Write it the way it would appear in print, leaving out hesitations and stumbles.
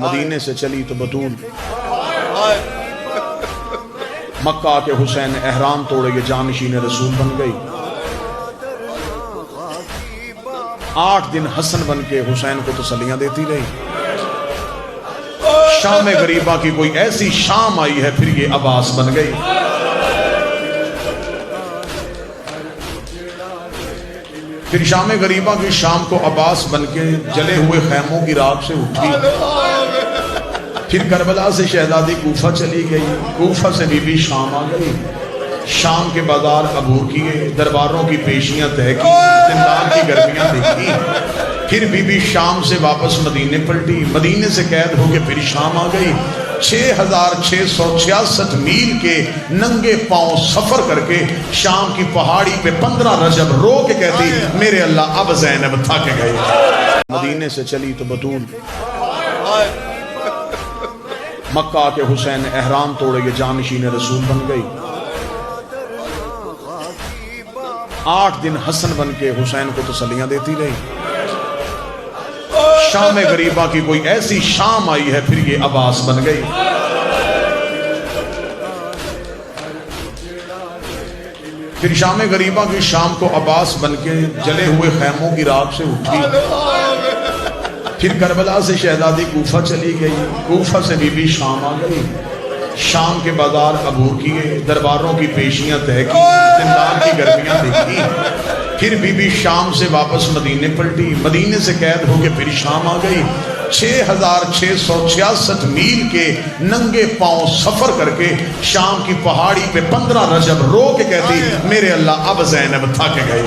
مدینے سے چلی تو بطول مکہ کے حسین احرام توڑے یہ جانشین رسول بن گئی۔ 8 دن حسن بن کے حسین کو تسلیاں دیتی رہی۔ شام غریبہ کی کوئی ایسی شام آئی ہے پھر یہ عباس بن گئی۔ پھر شام غریبہ کی شام کو عباس بن کے جلے ہوئے خیموں کی راک سے اٹھی۔ پھر کربلا سے شہزادی کوفہ چلی گئی، کوفہ سے بی بی شام آ گئی، شام کے بازار عبور کیے، درباروں کی پیشیاں طے کی، زندان کی گرمیاں دیکھی۔ پھر بی بی شام سے واپس مدینے پلٹی، مدینے سے قید ہو کے پھر شام آ گئی۔ 6666 میل کے ننگے پاؤں سفر کر کے شام کی پہاڑی پہ 15 رجب رو کے کہتی میرے اللہ اب زینب تھک گئی۔ مدینے سے چلی تو بطول مکہ کے حسین احرام توڑے یہ جانشین رسول بن گئی۔ 8 دن حسن بن کے حسین کو تسلیاں دیتی رہی۔ شام غریبہ کی کوئی ایسی شام آئی ہے پھر یہ عباس بن گئی۔ پھر شام غریبہ کی شام کو عباس بن کے جلے ہوئے خیموں کی راک سے اٹھی۔ پھر کربلا سے شہزادی کوفہ چلی گئی، کوفہ سے بی بی شام آ گئی، شام کے بازار عبور کیے، درباروں کی پیشیاں طے کی، زندان کی گرمیاں دیکھی۔ پھر بی بی شام سے واپس مدینے پلٹی، مدینے سے قید ہو کے پھر شام آ گئی۔ 6666 میل کے ننگے پاؤں سفر کر کے شام کی پہاڑی پہ 15 رجب رو کے کہتی میرے اللہ اب زینب تھک گئی۔